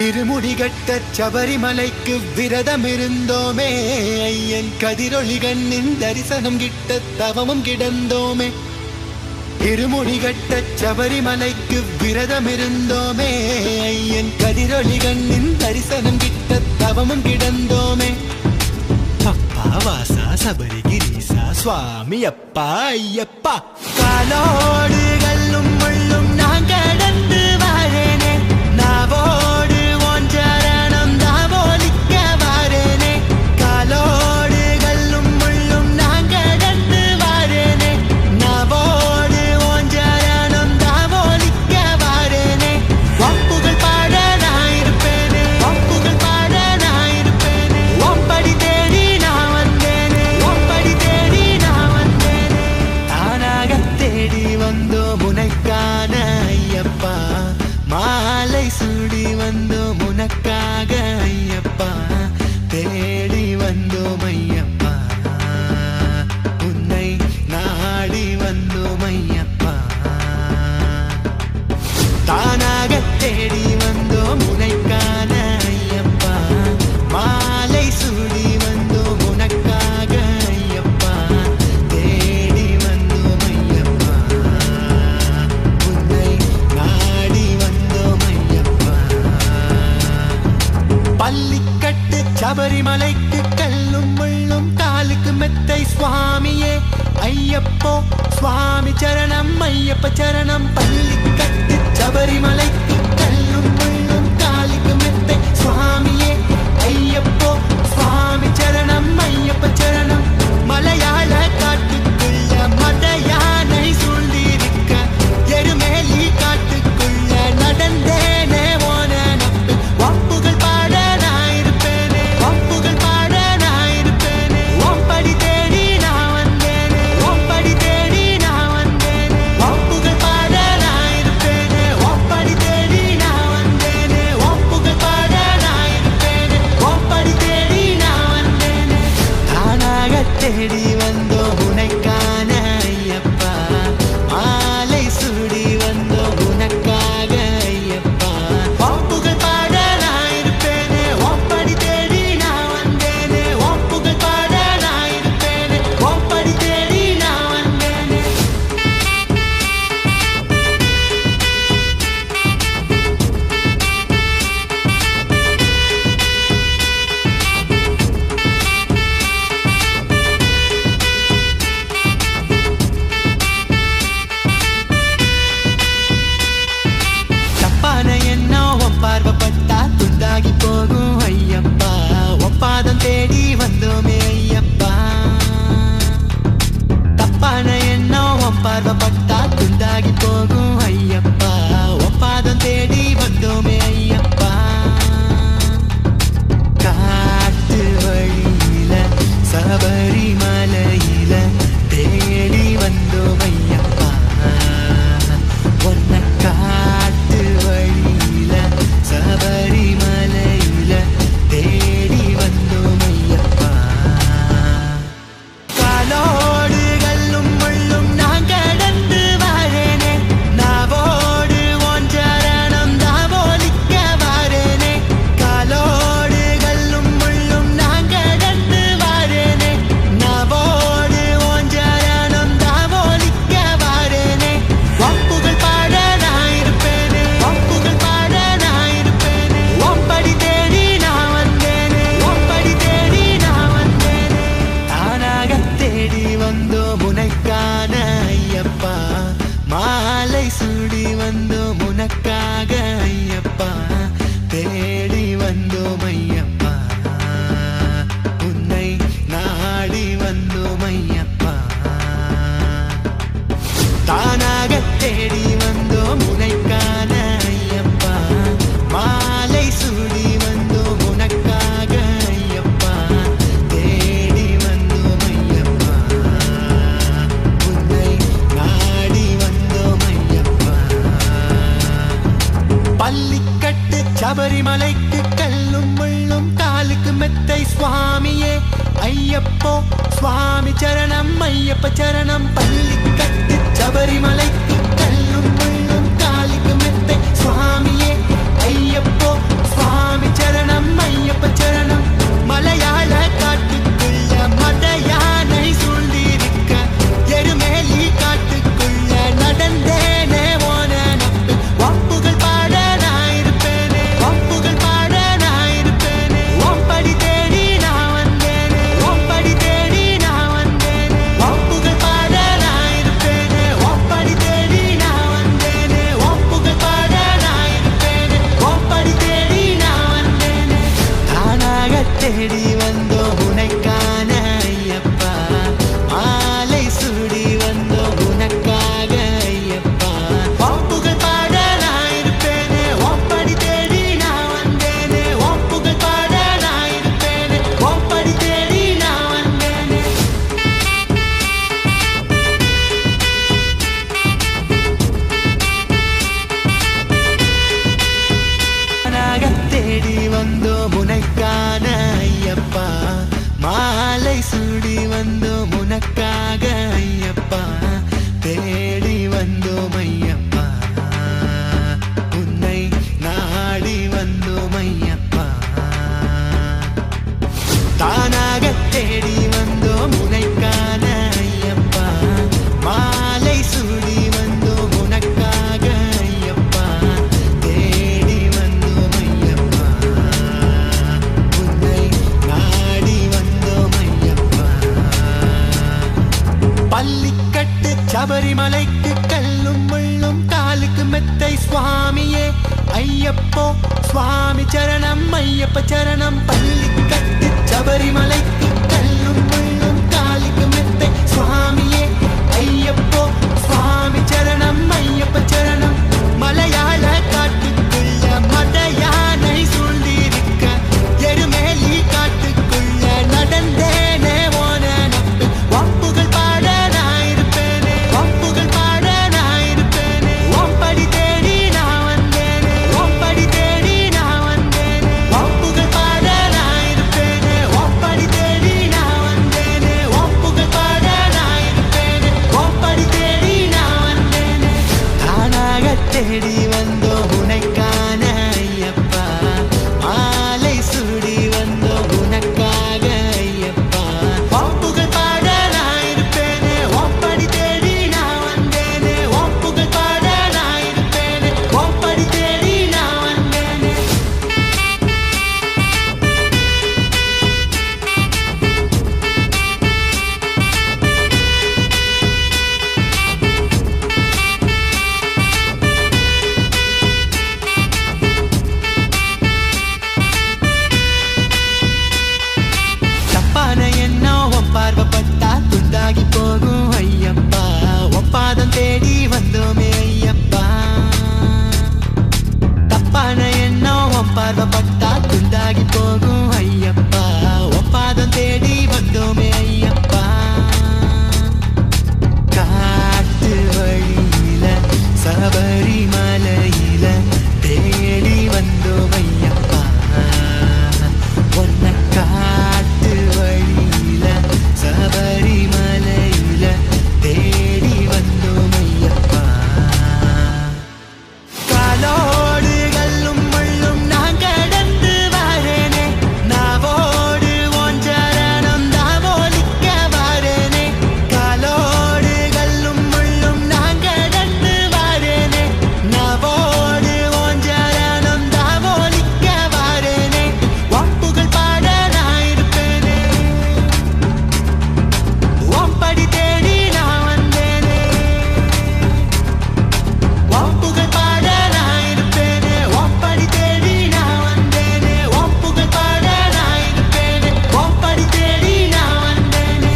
திருமுடிகட்ட சபரிமலைக்கு விரதம் இருந்தோமே ஐயன் கதிரொளி கண்ணின் தரிசனம் கிட்ட தவமும் கிடந்தோமே திருமுடிகட்ட சபரிமலைக்கு விரதம் இருந்தோமே ஐயன் கதிரொளி கண்ணின் தரிசனம் கிட்ட தவமும் கிடந்தோமே அப்பா வாசா சபரிகிரீசா சுவாமி அப்பா ஐயப்பா காலோடு கல்லும் முள்ளும் நான் கடந்து வாரேனே நாவோடு உன் சரணம் தாவோலிக்க வாரேனே காலோடு கல்லும் முள்ளும் நான் கடந்து வாரேனே நாவோடு உன் சரணம் தாவோலிக்க வாரேனே வம்புகள் பாட நான் இருப்பேனே வம்புகள் பாட நான் இருப்பேனே ஒம்படி தேடி நான் வந்தேனே ஒம்படி தேடி நான் வந்தேனே தானாக தேடி வந்தோம் உனக்கான ஐயப்பா மாலை சூடி வந்தோம் உனக்காக ஐயப்பா தேடி வந்தோம் ஐயப்பா உன்னை நாடி வந்தோம் ஐயப்பா தானாக தேடி வந்தோம் உனக்கான ஐயப்பா மாலை சூடி வந்தோம் உனக்காக ஐயப்பா தேடி வந்தோம் ஐயப்பா உன்னை நாடி வந்தோம் ஐயப்பா பள்ளிக்கட்டு சபரிமலைக்கு கல்லும் முள்ளும் காலுக்கு மெத்தை சுவாமியே ஐயப்போ சுவாமி சரணம் ஐயப்ப சரணம் பள்ளிக்கட்டு சபரிமலைக்கு கல்லும் முள்ளும் காலுக்கு மெத்தை சுவாமியே ஐயப்போ சுவாமி சரணம் ஐயப்ப சரணம் மலையாள காட்டுக்குள்ள மத யானை சூழ்ந்திருக்க எருமேலி காட்டுக்குள்ள நடந்தேனே ஓன நப்பு வம்புகள் பாட நான் இருப்பேனே வம்புகள் பாட நான் இருப்பேனே ஒம்படி தேடி நான் வந்தேனே ஒம்படி தேடி நான் வந்தேனே வம்புகள் பாட நான் இருப்பேனே ஒம்படி தேடி நான் வந்தேனே வம்புகள் பாட நான் இருப்பேனே ஒம்படி தேடி நான் வந்தேனே தானாக தேடி வந்தோம் உனக்கான ஐயப்பா மாலை சூடி வந்தோம் உனக்காக ஐயப்பா வம்புகள் பாட நான் இருப்பேனே ஒம்படி தேடி நான் வந்தேனே வம்புகள் பாட நான் இருப்பேனே ஒம்படி தேடி நான் வந்தேனே தப்பான எண்ணம் உன் பார்வைப்பட்டா துண்டாகி போகும் ஐயப்பா ஒப்பாதம் தேடி வந்தோமே ஐயப்பா தப்பான எண்ணம் உன் பார்வைப்பட்டா துண்டாகி போகும் ஐயப்பா ஒப்பாதம் தேடி வந்தோமே ஐயப்பா காட்டு வழியில சபரிமலையில தேடி வந்தோம் ஐயப்பா ஒன்ன காட்டு வழியில சபரிமலையில தேடி வந்தோம் ஐயப்பா காலோடு கல்லும் முள்ளும் நான் கடந்து வாரேனே நாவோடு உன் சரணம் தாவோலிக்க வாரேனே காலோடு கல்லும் முள்ளும் நான் கடந்து வாரேனே நாவோடு உன் சரணம் தாவோலிக்க வாரேனே வம்புகள் பாட நான் இருப்பேனே வம்புகள் பாட நான் இருப்பேனே ஒம்படி தேடி நான் வந்தேனே ஒம்படி தேடி நான் வந்தேனே தானாக தேடி வந்தோம் உனக்கான ஐயப்பா மாலை சூடி வந்தோம் உனக்காக ஐயப்பா தேடி வந்தோம் ஐயப்பா உன்னை நாடி வந்தோம் ஐயப்பா தானாக தேடி வந்தோம் உனக்கான ஐயப்பா மாலை சூடி வந்தோம் உனக்காக ஐயப்பா தேடி வந்தோம் ஐயப்பா உன்னை நாடி வந்தோம் ஐயப்பா பள்ளிக்கட்டு சபரிமலைக்கு கல்லும் முள்ளும் காலுக்கு மெத்தை சுவாமியே ஐயப்போ சுவாமி சரணம் ஐயப்ப சரணம் பள்ளிக்கட்டு சபரிமலைக்கு கல்லும் முள்ளும் காலுக்கு மெத்தை சுவாமியே ஐயப்போ சுவாமி ஐயப்போ சுவாமி சரணம் ஐயப்ப சரணம் பள்ளிக்கட்டு சபரிமலைக்கு கல்லும் முள்ளும் காலுக்கு மெத்தை சுவாமியே ஐயப்போ சுவாமி சரணம் ஐயப்ப சரணம் மலையாள காட்டுக்குள்ள மத யானை சூழ்ந்திருக்க எருமேலி காட்டுக்குள்ள நடந்தேனே ஓன நம்பு வாப்புகள் பாட நான் இருப்பேனே வாப்புகள் பாட நான் இருப்பேனே ஓம்படி தேடி நான் வந்தேனே ஓம்படி தேடி நான் வந்தேனே வாப்புகள் பாட நான் இருப்பேனே ஓம்படி தேடி நான் வந்தேனே வாப்புகள் பாட நான் இருப்பேனே ஓம்படி தேடி நான் வந்தேனே தானாக தேடி வந்தோம் உனைக்கான ஐயப்பா மாலை சூடி வந்தோம் உனக்காக ஐயப்பா வாப்புகள் பாட நான் இருப்பேனே ஓம்படி தேடி நான் வந்தேனே வாப்புகள் பாட நான் இருப்பேனே ஓம்படி தேடி நான் வந்தேனே தப்பான எண்ணம் உன் பார்வைப்பட்டா துண்டாகி போகும் ஐயப்பா ஒப்பாதம் தேடி வந்தோமே ஐயப்பா தப்பான எண்ணம் உன் பார்வைப்பட்டா துண்டாகி போகும் ஐயப்பா ஒப்பாதம் தேடி வந்தோமே ஐயப்பா காட்டு வழியில சபரிமலையில தேடி வந்தோம் ஐயப்பா ஒன்ன காட்டு வழியில சபரிமலையில தேடி வந்தோம் ஐயப்பா காலோடு கல்லும் முள்ளும் நான் கடந்து வரேனே நாவோடு உன் சரணம் தாவோலிக்க வரேனே காலோடு கல்லும் முள்ளும் நான் கடந்து வரேனே நாவோடு உன் சரணம் தாவோலிக்க வரேனே வாப்புகள் பாட நான் இருப்பேனே ஓம்படி தேடி நான் வந்தேனே வாப்புகள் பாட நான் இருப்பேனே ஓம்படி தேடி நான் வந்தேனே வாப்புகள் பாட நான் இருப்பேனே ஓம்படி தேடி நான் வந்தேனே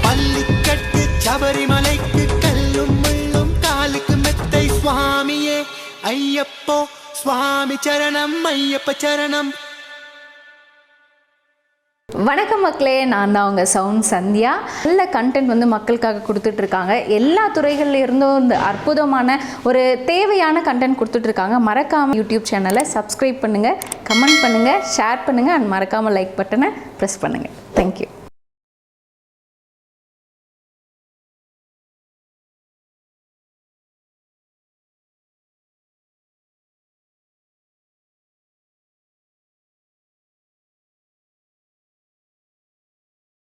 பள்ளிக்கட்டு சபரிமலைக்கு கல்லும் முள்ளும் காலுக்கு மெத்தை சுவாமியே ஐயப்போ சுவாமி சரணம் ஐயப்ப சரணம் வணக்கம் மக்களே, நான் தான் உங்கள் சவுண்ட் சந்தியா. நல்ல கண்டென்ட் வந்து மக்களுக்காக கொடுத்துட்ருக்காங்க. எல்லா துறைகள்ல இருந்தும் இந்த அற்புதமான ஒரு தேவையான கண்டென்ட் கொடுத்துட்ருக்காங்க. மறக்காமல் யூடியூப் சேனலை சப்ஸ்கிரைப் பண்ணுங்கள், கமெண்ட் பண்ணுங்கள், ஷேர் பண்ணுங்கள் அண்ட் மறக்காமல் லைக் பட்டனை ப்ரெஸ் பண்ணுங்கள். தேங்க்யூ.